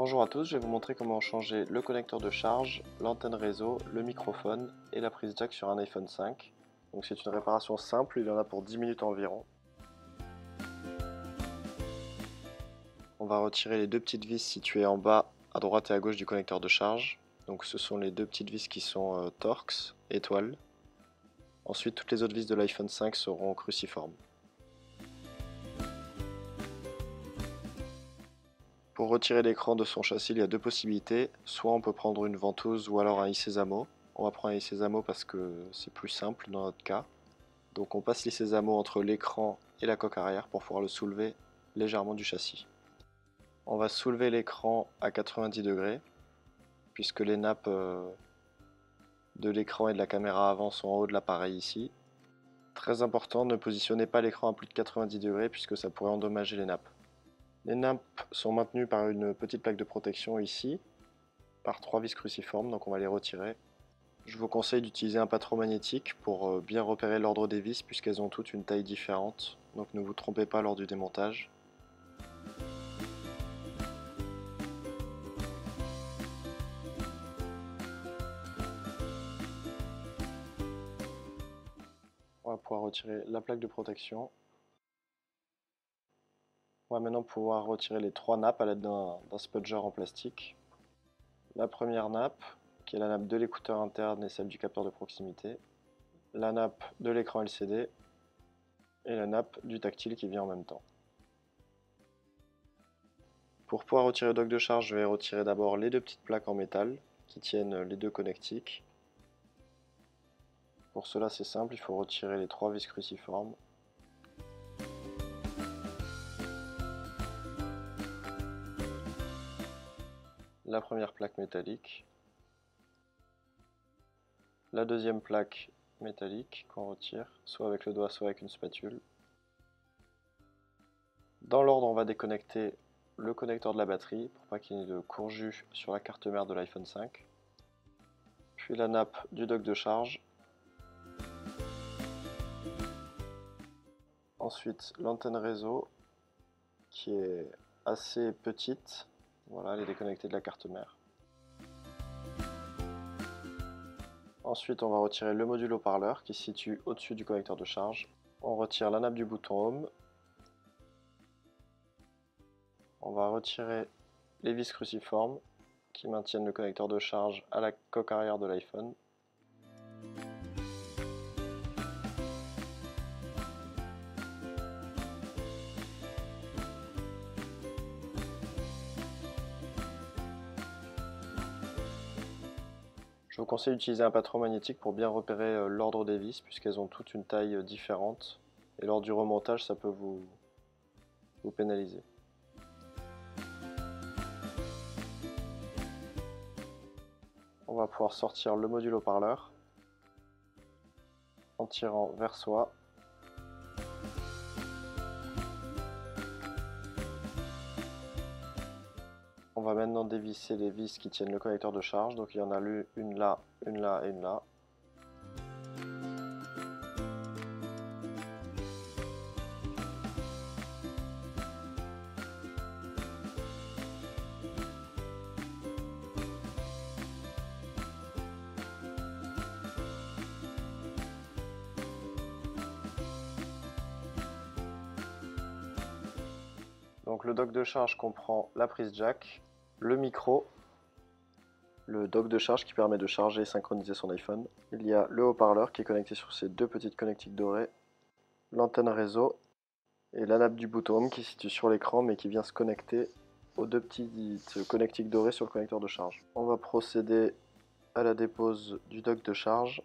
Bonjour à tous, je vais vous montrer comment changer le connecteur de charge, l'antenne réseau, le microphone et la prise jack sur un iPhone 5. Donc c'est une réparation simple, il y en a pour 10 minutes environ. On va retirer les deux petites vis situées en bas, à droite et à gauche du connecteur de charge. Donc ce sont les deux petites vis qui sont Torx, étoiles. Ensuite toutes les autres vis de l'iPhone 5 seront cruciformes. Pour retirer l'écran de son châssis, il y a deux possibilités. Soit on peut prendre une ventouse ou alors un i-Sésamo. On va prendre un i-Sésamo parce que c'est plus simple dans notre cas. Donc on passe l'i-Sésamo entre l'écran et la coque arrière pour pouvoir le soulever légèrement du châssis. On va soulever l'écran à 90 degrés puisque les nappes de l'écran et de la caméra avant sont en haut de l'appareil ici. Très important, ne positionnez pas l'écran à plus de 90 degrés puisque ça pourrait endommager les nappes. Les nappes sont maintenues par une petite plaque de protection ici, par 3 vis cruciformes, donc on va les retirer. Je vous conseille d'utiliser un patron magnétique pour bien repérer l'ordre des vis puisqu'elles ont toutes une taille différente, donc ne vous trompez pas lors du démontage. On va pouvoir retirer la plaque de protection. On va maintenant pouvoir retirer les 3 nappes à l'aide d'un spudger en plastique. La première nappe, qui est la nappe de l'écouteur interne et celle du capteur de proximité. La nappe de l'écran LCD et la nappe du tactile qui vient en même temps. Pour pouvoir retirer le dock de charge, je vais retirer d'abord les deux petites plaques en métal qui tiennent les deux connectiques. Pour cela c'est simple, il faut retirer les 3 vis cruciformes. La première plaque métallique. La deuxième plaque métallique qu'on retire, soit avec le doigt, soit avec une spatule. Dans l'ordre, on va déconnecter le connecteur de la batterie pour pas qu'il y ait de courjus sur la carte mère de l'iPhone 5. Puis la nappe du dock de charge. Ensuite l'antenne réseau qui est assez petite. Voilà, elle est déconnectée de la carte mère. Ensuite on va retirer le module haut-parleur qui se situe au-dessus du connecteur de charge. On retire la nappe du bouton Home. On va retirer les vis cruciformes qui maintiennent le connecteur de charge à la coque arrière de l'iPhone. Je vous conseille d'utiliser un patron magnétique pour bien repérer l'ordre des vis puisqu'elles ont toutes une taille différente et lors du remontage ça peut vous pénaliser. On va pouvoir sortir le module haut-parleur en tirant vers soi. On va maintenant dévisser les vis qui tiennent le connecteur de charge, donc il y en a une là, une là et une là. Donc le dock de charge comprend la prise jack, le micro, le dock de charge qui permet de charger et synchroniser son iPhone. Il y a le haut-parleur qui est connecté sur ces deux petites connectiques dorées, l'antenne réseau et la nappe du bouton Home qui se situe sur l'écran mais qui vient se connecter aux deux petites connectiques dorées sur le connecteur de charge. On va procéder à la dépose du dock de charge.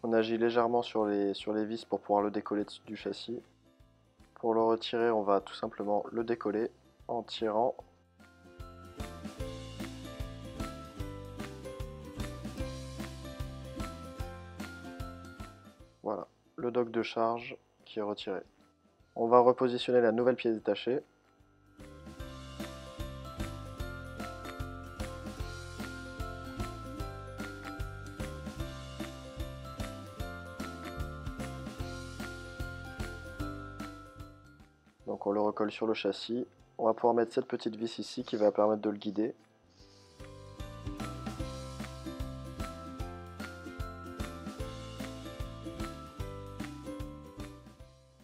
On agit légèrement sur les vis pour pouvoir le décoller du châssis. Pour le retirer, on va tout simplement le décoller en tirant. Voilà, le dock de charge qui est retiré. On va repositionner la nouvelle pièce détachée. Donc on le recolle sur le châssis On va pouvoir mettre cette petite vis ici qui va permettre de le guider.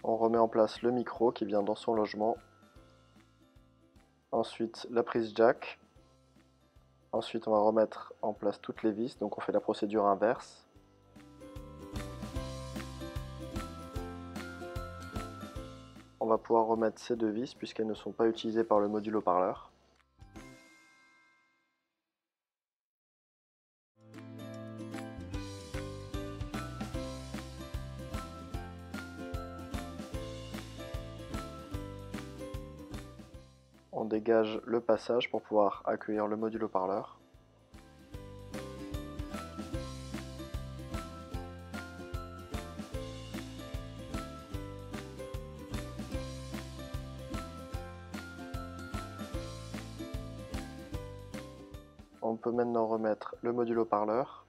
On remet en place le micro qui vient dans son logement. Ensuite la prise jack. Ensuite on va remettre en place toutes les vis, donc on fait la procédure inverse. On va pouvoir remettre ces deux vis puisqu'elles ne sont pas utilisées par le module haut-parleur. On dégage le passage pour pouvoir accueillir le module haut-parleur. On peut maintenant remettre le module haut-parleur.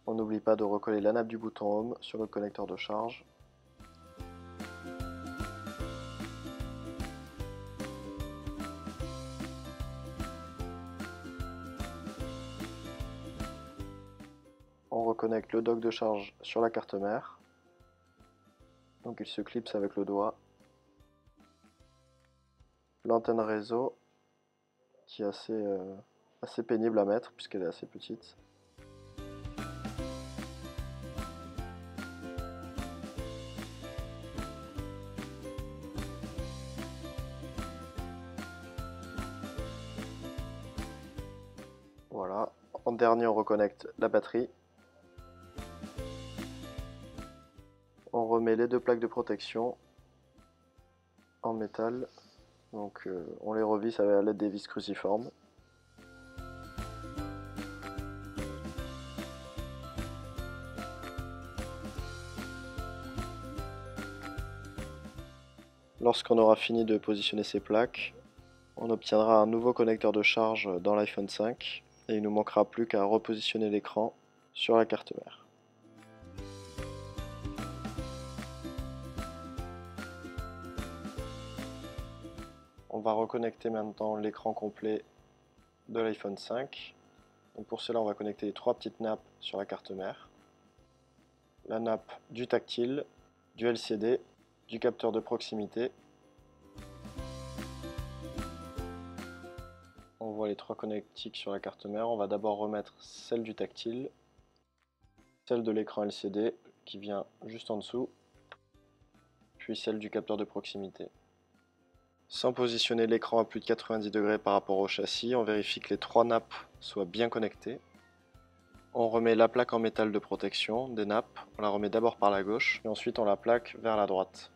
On n'oublie pas de recoller la nappe du bouton Home sur le connecteur de charge. On reconnecte le dock de charge sur la carte mère. Donc il se clipse avec le doigt. L'antenne réseau qui est assez pénible à mettre puisqu'elle est assez petite. Voilà. En dernier, on reconnecte la batterie. On remet les deux plaques de protection en métal. Donc on les revisse à l'aide des vis cruciformes. Lorsqu'on aura fini de positionner ces plaques, on obtiendra un nouveau connecteur de charge dans l'iPhone 5 et il ne nous manquera plus qu'à repositionner l'écran sur la carte mère. On va reconnecter maintenant l'écran complet de l'iPhone 5. Donc pour cela, on va connecter les trois petites nappes sur la carte mère. La nappe du tactile, du LCD, du capteur de proximité. On voit les trois connectiques sur la carte mère. On va d'abord remettre celle du tactile, celle de l'écran LCD qui vient juste en dessous, puis celle du capteur de proximité. Sans positionner l'écran à plus de 90 degrés par rapport au châssis, on vérifie que les trois nappes soient bien connectées. On remet la plaque en métal de protection des nappes, on la remet d'abord par la gauche, et ensuite on la plaque vers la droite.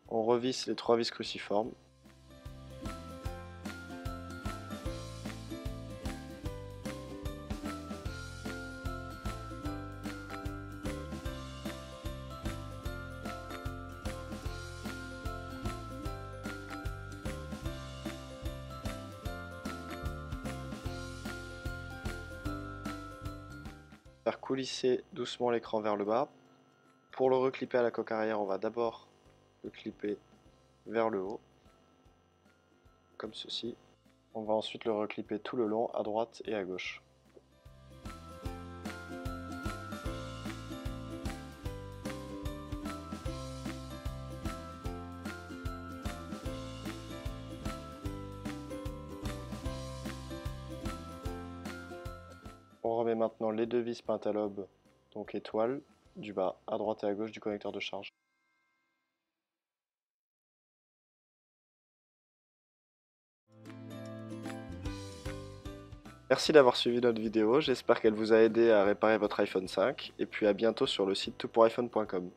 On revisse les trois vis cruciformes. Faire coulisser doucement l'écran vers le bas. Pour le reclipper à la coque arrière, on va d'abord le clipper vers le haut, comme ceci. On va ensuite le reclipper tout le long, à droite et à gauche. On remet maintenant les deux vis pentalobes, donc étoiles, du bas à droite et à gauche du connecteur de charge. Merci d'avoir suivi notre vidéo, j'espère qu'elle vous a aidé à réparer votre iPhone 5, et puis à bientôt sur le site toutpouriphone.com.